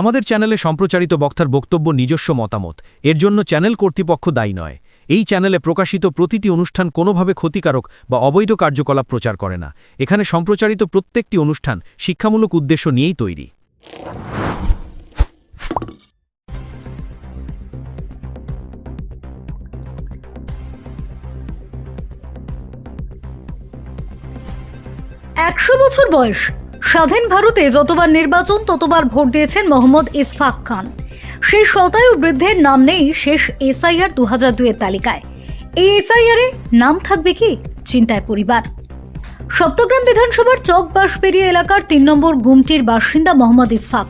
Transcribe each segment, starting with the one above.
আমাদের চ্যানেলে সম্প্রচারিত বক্তার বক্তব্য নিজস্ব মতামত, এর জন্য চ্যানেল কর্তৃপক্ষ দায়ী নয়। এই চ্যানেলে প্রকাশিত প্রতিটি অনুষ্ঠান কোনোভাবে ক্ষতিকারক বা অবৈধ কার্যকলাপ প্রচার করে না। এখানে সম্প্রচারিত প্রত্যেকটি অনুষ্ঠান শিক্ষামূলক উদ্দেশ্য নিয়েই তৈরি। একশো বছর বয়স, স্বাধীন ভারতে যতবার নির্বাচন ততবার ভোট দিয়েছেন মোহাম্মদ ইসফাক খান। সেই শতায়ু বৃদ্ধের নাম নেই শেষ এসআইআর 2002 এর তালিকায়। এই এসআইআর এ নাম থাকবে কি, চিন্তায় পরিবার। সপ্তগ্রাম বিধানসভার চক বাঁশবেড়িয়া এলাকার 3 নম্বর গুমটির বাসিন্দা মোহাম্মদ ইসফাক।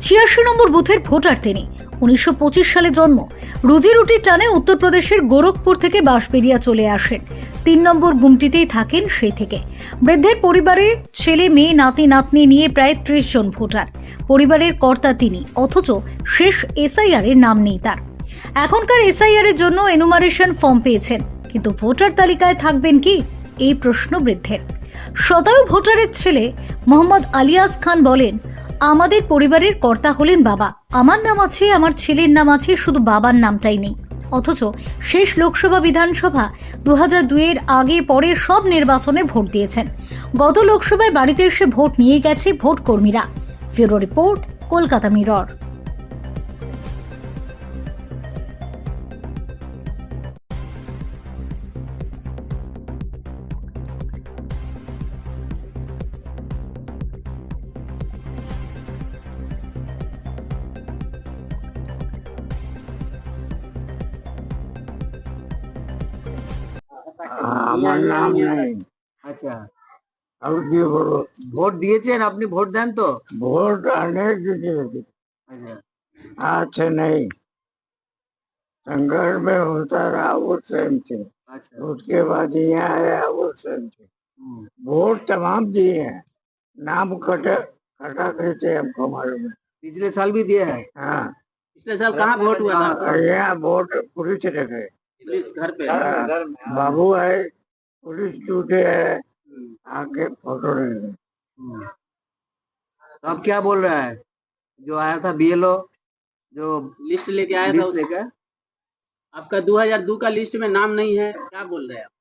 86 নম্বর বুথের ভোটার তিনি। 1925 সালে জন্ম। রুজি রুটির টানে উত্তরপ্রদেশের গোরখপুর থেকে বাঁশবেড়িয়া চলে আসেন। 3 নম্বর গুমটিতেই থাকেন সেই থেকে। বৃদ্ধের পরিবারে ছেলে মেয়ে নাতি নাতনি নিয়ে প্রায় 30 জন ভোটার। পরিবারের কর্তা তিনি, অথচ শেষ এসআইআর এর নাম নেই তার। এখনকার এসআইআর এর জন্য এনুমারেশন ফর্ম পেয়েছেন, কিন্তু ভোটার তালিকায় থাকবেন কি, এই প্রশ্ন বৃদ্ধের। শতায়ু ভোটারের ছেলে মোহাম্মদ আলিয়াস খান বলেন, আমাদের পরিবারের কর্তা হলেন বাবা। আমার নাম আছে, আমার ছেলের নাম আছে, শুধু বাবার নামটাই নেই। অথচ শেষ লোকসভা বিধানসভা 2002 এর আগে পরে সব নির্বাচনে ভোট দিয়েছেন। গত লোকসভায় বাড়িতে এসে ভোট নিয়ে গেছে ভোট কর্মীরা। Bureau report, Kolkata mirror. আমার নাম নেই। আচ্ছা, আর কি বলবো, ভোট দিয়েছেন আপনি? ভোট দেন তো? वोट अनेक दिए अच्छा, आज नहीं, संघर्ष में होता रहा वो टाइम से। अच्छा। उसके बाद यहाँ आया वो टाइम से। वोट तमाम दिए हैं, नाम कटा कटा करते हमको मालूम है। पिछले साल भी दिए हैं? हाँ, पिछले साल कहाँ वोट हुआ था? और यहाँ वोट पुलिस रखे, पुलिस घर पे? बाबू है, पुलिस टूटे है, आके फोटो ले गए। तो अब क्या बोल रहा है जो आया था बीएलओ, जो लिस्ट लेके आया था लिस्ट लेकर? आपका 2002 का लिस्ट में नाम नहीं है, क्या बोल रहे हैं आप?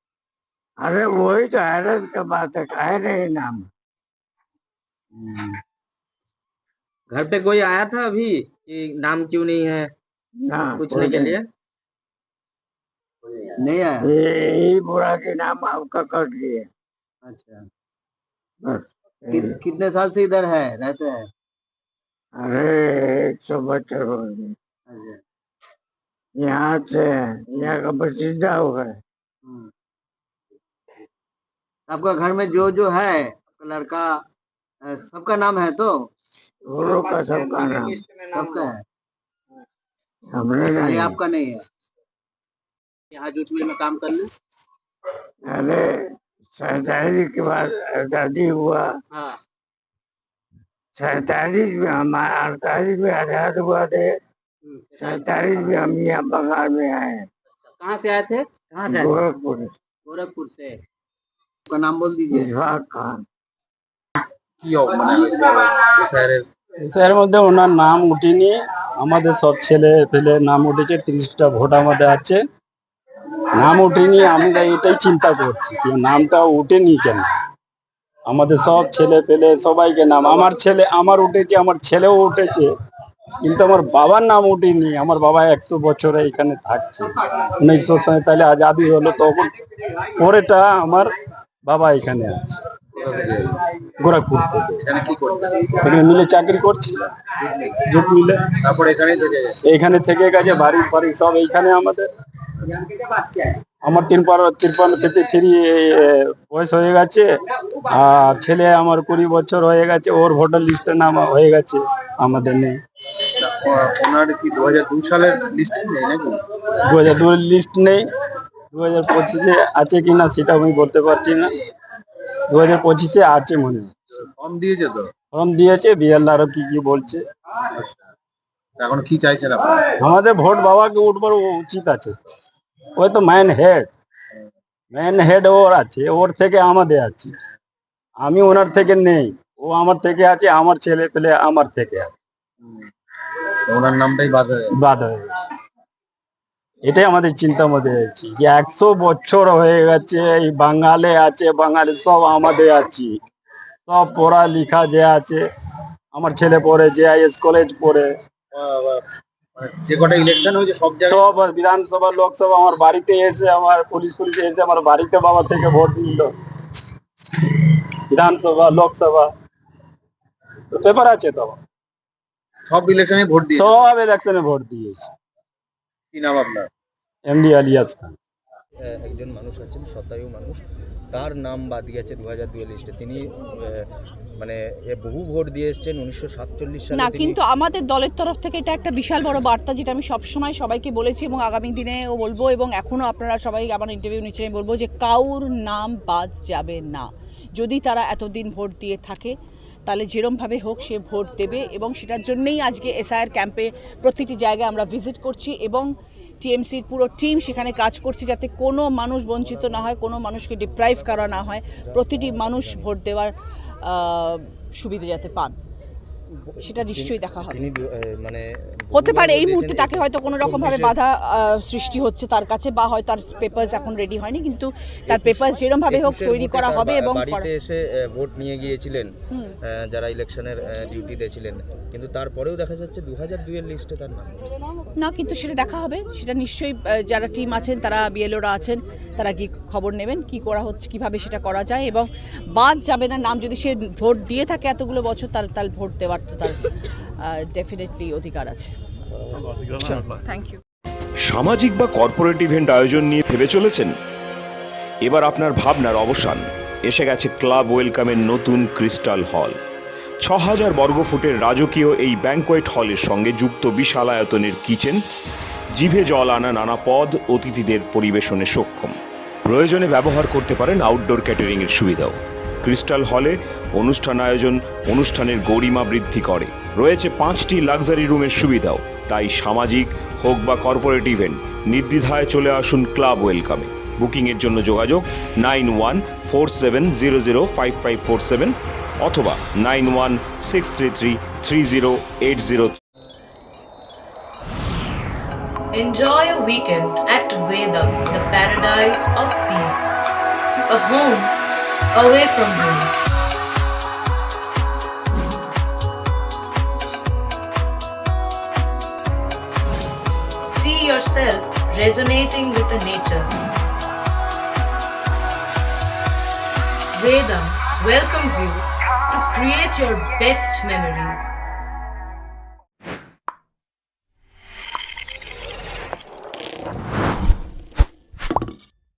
अरे वही तो हैरत का बात है, काहे नहीं नाम। घर पे कोई आया था अभी कि नाम क्यों नहीं है ना पूछने के लिए? नहीं आया? यही बुरा के नाम आपका कट गया। अच्छा, बस कितने साल से इधर है, रहते हैं? अरे 172 हो गए। अच्छा। यहाँ से यहाँ का बसिंदा हो गए। आपका घर में जो जो है, आपका लड़का, सबका नाम है तो? वो लोग का सबका नाम सबका है, हमने खाली नहीं। आपका नहीं है? यहाँ जूट मिल में काम करने। अरे 47 के बाद आजादी हुआ, हाँ, 47 में हमारा 48 में आजाद हुआ थे, 47 में हम यहाँ बंगाल में आए हैं, कहाँ से आए थे? कहाँ से? गोरखपुर। गोरखपुर से। आपका नाम बोल दीजिए। इशफाक खान। এর মধ্যে ওনার নাম উঠেনি, আমাদের সব ছেলে পেলে নাম উঠেছে, 30টা ভোট আমাদের আছে, নাম উঠেনি। আমরা এটাই চিন্তা করছি যে নামটা উঠেনি কেন। আমাদের সব ছেলে পেলে সবাইকে নাম, আমার ছেলে আমার উঠেছে, আমার ছেলেও উঠেছে, কিন্তু আমার বাবার নাম উঠেনি। আমার বাবা 100 বছরে এখানে থাকছে, 1947 আজাদি হলো, তখন পরেটা আমার বাবা এখানে আছে গোরখপুর থেকে। এখানে কি করতেন? এখানে মিলে চাকরি করছি, জুট মিলে। তারপর এখানেই থেকে গেছে? এইখানে থেকে গেছে, বাড়ি বাড়ি সব এইখানে আমাদের। আমার 53 থেকে ফ্রি বয়স হয়ে গেছে, আর ছেলে আমার 20 বছর হয়ে গেছে, ওর ভোটার লিস্টে নাম হয়ে গেছে, আমাদের নেই। ওনার কি 2002 সালের লিস্ট নেই নাকি? 2002 লিস্ট নেই, 2025-এ আছে কিনা সেটা আমি বলতে পারছি না। 2025-এ আছে মনে হয়। ফর্ম দিয়েছে তো? ফর্ম দিয়েছে, বিএল আরো কি কি বলছে। এখন কি চাইছেন আপনারা? আমাদের ভোট বাবাকে উঠবার উচিত আছে, ওই তো ম্যান হেড ওর আছে, ওর থেকে আমাদের আছে। আমি ওনার থেকে নেই, ও আমার থেকে আছে, আমার ছেলে পেলে আমার থেকে আছে। ওনার নামটাই বাদ হয়ে গেছে। বাদ হয়ে গেছে। এটাই আমাদের চিন্তার মধ্যে আছি যে 100 বছর হয়ে গেছে এই বাঙালি আছে, বাঙালি সব আমাদের আছি, সব পড়া লিখা যে আছে, আমার ছেলে পড়ে JIS কলেজ পড়ে, মানে যে কটা ইলেকশন হয়েছে সব জায়গায় সব বিধানসভা লোকসভা আমার বাড়িতে এসে, আমার পুলিশ এসে আমার বাড়িতে বাবা থেকে ভোট দিল, বিধানসভা লোকসভা পেপার আছে তো, সব ইলেকশনে ভোট দিয়ে সব ইলেকশনে ভোট দিয়েছে। কি নাম আপনার? MD আলিয়াস খান। একজন মানুষ আছেন, শতায়ু মানুষ, তার নাম বাদ গেছে 2002 লিস্টে। তিনি মানে বহু ভোট দিয়ে এসছেন 1947 সালে। না, কিন্তু আমাদের দলের তরফ থেকে এটা একটা বিশাল বড় বার্তা, যেটা আমি সবসময় সবাইকে বলেছি এবং আগামী দিনেও বলবো, এবং এখনও আপনারা সবাই আমার ইন্টারভিউ নিচ্ছেন, আমি বলবো যে কাউর নাম বাদ যাবে না। যদি তারা এতদিন ভোট দিয়ে থাকে তাহলে যেরমভাবে হোক সে ভোট দেবে, এবং সেটার জন্যই আজকে SIR ক্যাম্পে প্রতিটি জায়গায় আমরা ভিজিট করছি এবং TMCর পুরো টিম সেখানে কাজ করছে যাতে কোনো মানুষ বঞ্চিত না হয়, কোনো মানুষকে ডিপ্রাইভ করা না হয়, প্রতিটি মানুষ ভোট দেওয়ার সুবিধা যাতে পান, সেটা নিশ্চয়ই দেখা হবে। মানে হতে পারে এই মুহূর্তে তাকে হয়তো কোনো রকমভাবে বাধা সৃষ্টি হচ্ছে তার কাছে, বা হয়তো তার পেপারস এখন রেডি হয়নি, কিন্তু তার পেপারস যেরমভাবে হোক তৈরি করা হবে। এবং বাড়িতে এসে ভোট নিয়ে গিয়েছিলেন যারা ইলেকশনের ডিউটিতে ছিলেন, কিন্তু তারপরেও দেখা যাচ্ছে 2002 এর লিস্টে তার নাম না, কিন্তু সেটা দেখা হবে, সেটা নিশ্চয়ই যারা টিম আছেন, তারা BLOরা আছেন, তারা কি খবর নেবেন কি করা হচ্ছে, কিভাবে সেটা করা যায়, এবং বাদ যাবে না নাম। যদি সে ভোট দিয়ে থাকে এতগুলো বছর, তার ভোট দেওয়ার তো তার ডেফিনেটলি অধিকার আছে। Thank you. সামাজিক বা কর্পোরেট ইভেন্ট আয়োজন নিয়ে ভেবে চলেছেন? এবার আপনার ভাবনার অবসান। এসে গেছে ক্লাব ওয়েলকামের নতুন ক্রিস্টাল হল। 6000 বর্গফুটের রাজকীয় এই ব্যাংকোয়েট হলের সঙ্গে যুক্ত বিশাল আয়তনের কিচেন, জিভে জল আনা নানা পদ অতিথিদের পরিবেশনে সক্ষম। প্রয়োজনে ব্যবহার করতে পারেন আউটডোর ক্যাটারিংয়ের সুবিধাও। ক্রিস্টাল হলে অনুষ্ঠান আয়োজন অনুষ্ঠানের গরিমা বৃদ্ধি করে। রয়েছে 5টি লাক্সারি রুমের সুবিধাও। তাই সামাজিক হোক বা কর্পোরেট ইভেন্ট, নির্দ্বিধায় চলে আসুন ক্লাব ওয়েলকামে। বুকিংয়ের জন্য যোগাযোগ 9147005547 অথবা 9163330803। Enjoy a weekend at Vedam, the paradise of peace. A home away from home. See yourself resonating with the nature. Vedam welcomes you to create your best memories.